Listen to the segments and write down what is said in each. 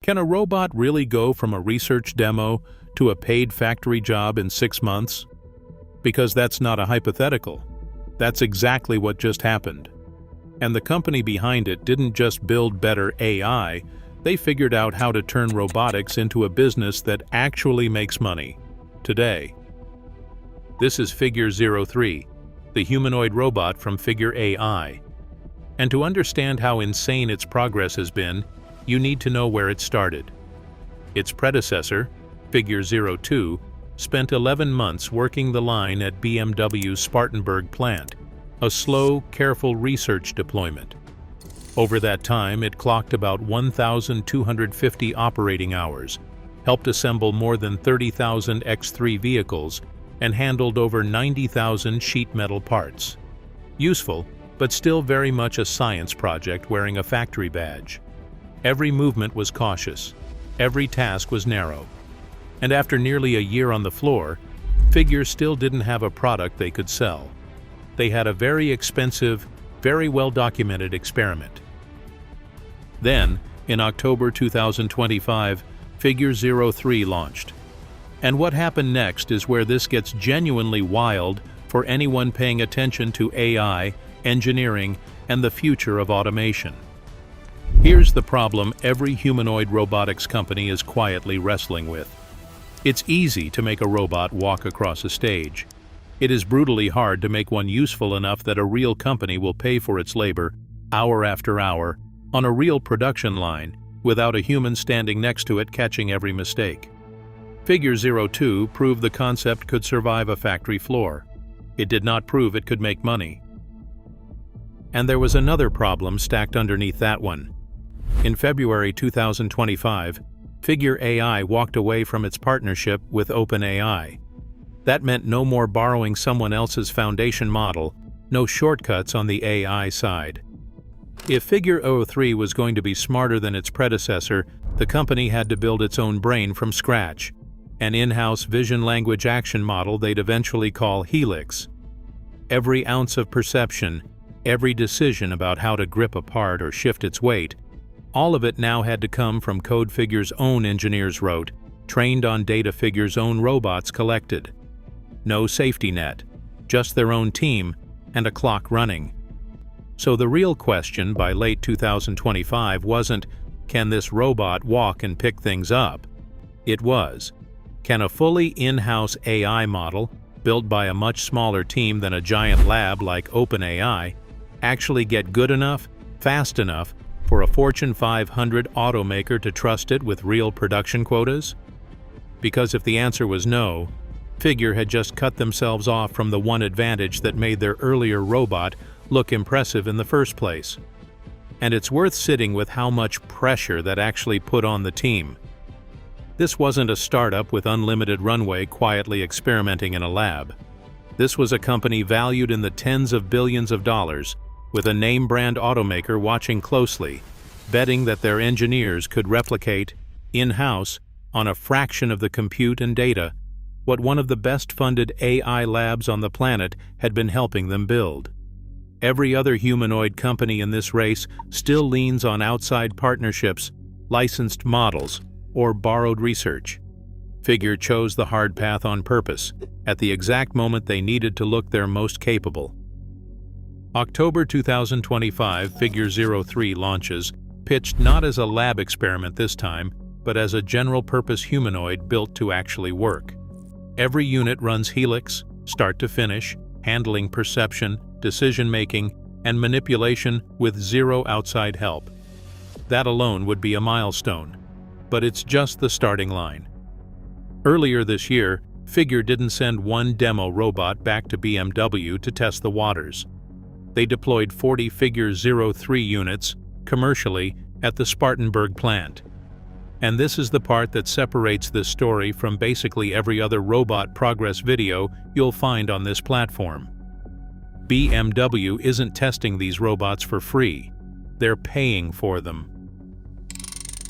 Can a robot really go from a research demo to a paid factory job in 6 months? Because that's not a hypothetical. That's exactly what just happened. And the company behind it didn't just build better AI, they figured out how to turn robotics into a business that actually makes money. Today. This is Figure 03, the humanoid robot from Figure AI. And to understand how insane its progress has been, you need to know where it started. Its predecessor, Figure 02, spent 11 months working the line at BMW's Spartanburg plant, a slow, careful research deployment. Over that time, it clocked about 1,250 operating hours, helped assemble more than 30,000 X3 vehicles, and handled over 90,000 sheet metal parts. Useful, but still very much a science project wearing a factory badge. Every movement was cautious, every task was narrow. And after nearly a year on the floor, Figure still didn't have a product they could sell. They had a very expensive, very well-documented experiment. Then, in October 2025, Figure 03 launched. And what happened next is where this gets genuinely wild for anyone paying attention to AI, engineering, and the future of automation. Here's the problem every humanoid robotics company is quietly wrestling with. It's easy to make a robot walk across a stage. It is brutally hard to make one useful enough that a real company will pay for its labor, hour after hour, on a real production line, without a human standing next to it catching every mistake. Figure 02 proved the concept could survive a factory floor. It did not prove it could make money. And there was another problem stacked underneath that one. In February 2025, Figure AI walked away from its partnership with OpenAI. That meant no more borrowing someone else's foundation model, no shortcuts on the AI side. If Figure 03 was going to be smarter than its predecessor, the company had to build its own brain from scratch, an in-house vision-language action model they'd eventually call Helix. Every ounce of perception, every decision about how to grip a part or shift its weight, all of it now had to come from code Figure's own engineers wrote, trained on data Figure's own robots collected. No safety net, just their own team, and a clock running. So the real question by late 2025 wasn't, can this robot walk and pick things up? It was, can a fully in-house AI model, built by a much smaller team than a giant lab like OpenAI, actually get good enough, fast enough, for a Fortune 500 automaker to trust it with real production quotas? Because if the answer was no, Figure had just cut themselves off from the one advantage that made their earlier robot look impressive in the first place. And it's worth sitting with how much pressure that actually put on the team. This wasn't a startup with unlimited runway quietly experimenting in a lab. This was a company valued in the tens of billions of dollars, with a name-brand automaker watching closely, betting that their engineers could replicate, in-house, on a fraction of the compute and data, what one of the best-funded AI labs on the planet had been helping them build. Every other humanoid company in this race still leans on outside partnerships, licensed models, or borrowed research. Figure chose the hard path on purpose, at the exact moment they needed to look their most capable. October 2025, Figure 03 launches, pitched not as a lab experiment this time, but as a general-purpose humanoid built to actually work. Every unit runs Helix, start to finish, handling perception, decision-making, and manipulation with zero outside help. That alone would be a milestone, but it's just the starting line. Earlier this year, Figure didn't send one demo robot back to BMW to test the waters. They deployed 40 Figure 03 units, commercially, at the Spartanburg plant. And this is the part that separates this story from basically every other robot progress video you'll find on this platform. BMW isn't testing these robots for free. They're paying for them.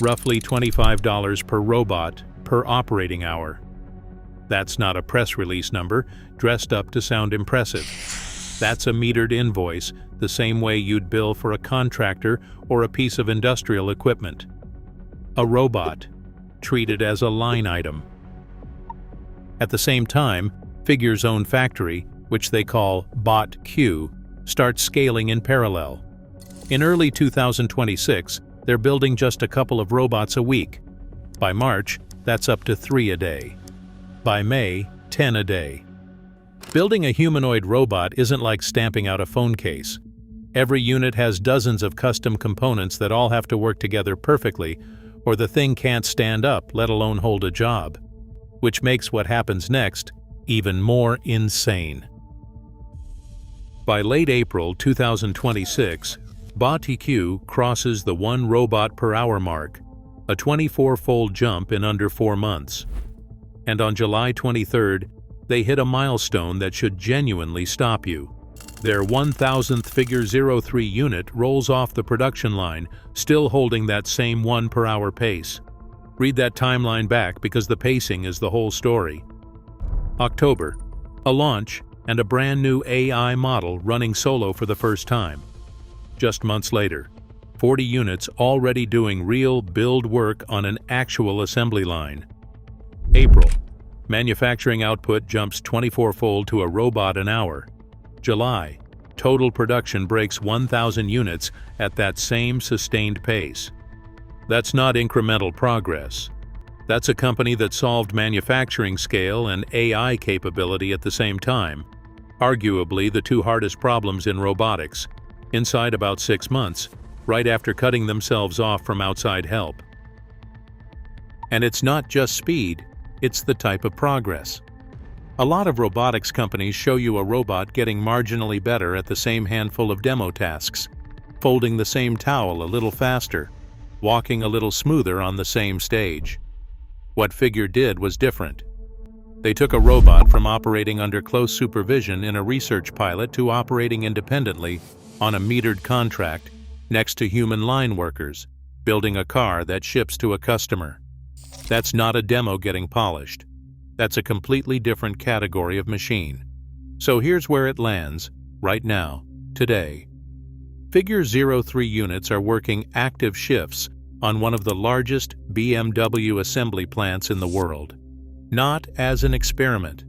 Roughly $25 per robot per operating hour. That's not a press release number dressed up to sound impressive. That's a metered invoice, the same way you'd bill for a contractor or a piece of industrial equipment. a robot, treated as a line item. At the same time, Figure's own factory, which they call BotQ, starts scaling in parallel. In early 2026, they're building just a couple of robots a week. By March, that's up to 3 a day. By May, 10 a day. Building a humanoid robot isn't like stamping out a phone case. Every unit has dozens of custom components that all have to work together perfectly, or the thing can't stand up, let alone hold a job. Which makes what happens next even more insane. By late April 2026, BotQ crosses the 1 robot per hour mark, a 24-fold jump in under 4 months. And on July 23rd, they hit a milestone that should genuinely stop you. Their 1,000th Figure 03 unit rolls off the production line, still holding that same 1 per hour pace. Read that timeline back because the pacing is the whole story. October, a launch and a brand new AI model running solo for the first time. Just months later, 40 units already doing real build work on an actual assembly line. April, manufacturing output jumps 24-fold to a robot an hour. July, total production breaks 1,000 units at that same sustained pace. That's not incremental progress. That's a company that solved manufacturing scale and AI capability at the same time, arguably the 2 hardest problems in robotics, inside about 6 months, right after cutting themselves off from outside help. And it's not just speed, it's the type of progress. A lot of robotics companies show you a robot getting marginally better at the same handful of demo tasks, folding the same towel a little faster, walking a little smoother on the same stage. What Figure did was different. They took a robot from operating under close supervision in a research pilot to operating independently on a metered contract next to human line workers, building a car that ships to a customer. That's not a demo getting polished. That's a completely different category of machine. So here's where it lands, right now, today. Figure 03 units are working active shifts on one of the largest BMW assembly plants in the world. Not as an experiment,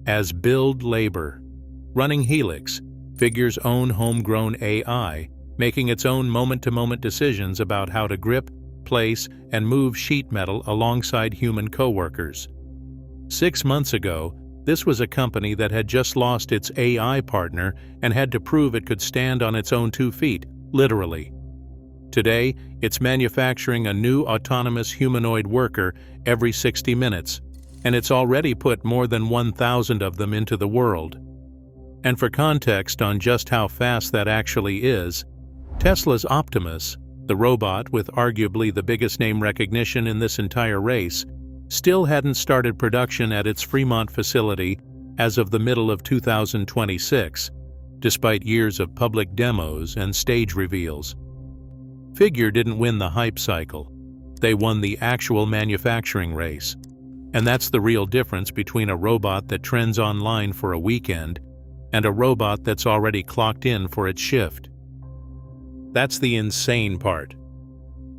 as build labor. Running Helix, Figure's own homegrown AI, making its own moment-to-moment decisions about how to grip, place, and move sheet metal alongside human coworkers. 6 months ago, this was a company that had just lost its AI partner and had to prove it could stand on its own 2 feet, literally. Today, it's manufacturing a new autonomous humanoid worker every 60 minutes, and it's already put more than 1,000 of them into the world. And for context on just how fast that actually is, Tesla's Optimus, the robot with arguably the biggest name recognition in this entire race, still hadn't started production at its Fremont facility as of the middle of 2026, despite years of public demos and stage reveals. Figure didn't win the hype cycle. They won the actual manufacturing race. And that's the real difference between a robot that trends online for a weekend and a robot that's already clocked in for its shift. That's the insane part.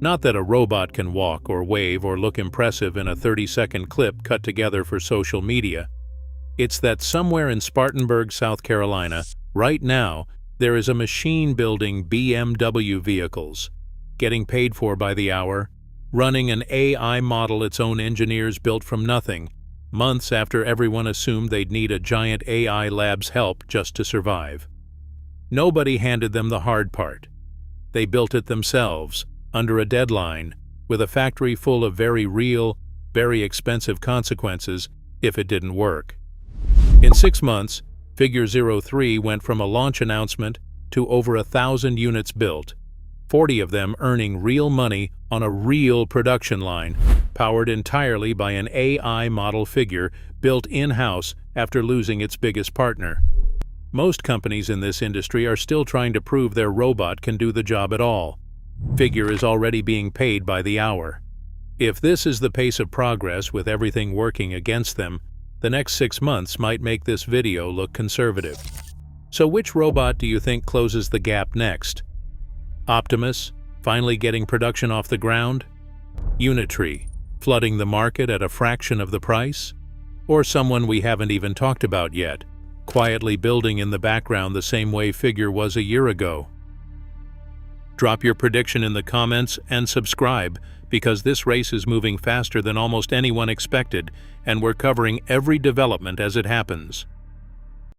Not that a robot can walk or wave or look impressive in a 30-second clip cut together for social media. It's that somewhere in Spartanburg, South Carolina, right now, there is a machine building BMW vehicles, getting paid for by the hour, running an AI model its own engineers built from nothing, months after everyone assumed they'd need a giant AI lab's help just to survive. Nobody handed them the hard part. They built it themselves, under a deadline, with a factory full of very real, very expensive consequences if it didn't work. In 6 months, Figure 03 went from a launch announcement to over 1,000 units built, 40 of them earning real money on a real production line, powered entirely by an AI model Figure built in-house after losing its biggest partner. Most companies in this industry are still trying to prove their robot can do the job at all. Figure is already being paid by the hour. If this is the pace of progress with everything working against them, the next 6 months might make this video look conservative. So which robot do you think closes the gap next? Optimus, finally getting production off the ground? Unitree, flooding the market at a fraction of the price? Or someone we haven't even talked about yet, quietly building in the background the same way Figure was a year ago? Drop your prediction in the comments and subscribe, because this race is moving faster than almost anyone expected, and we're covering every development as it happens.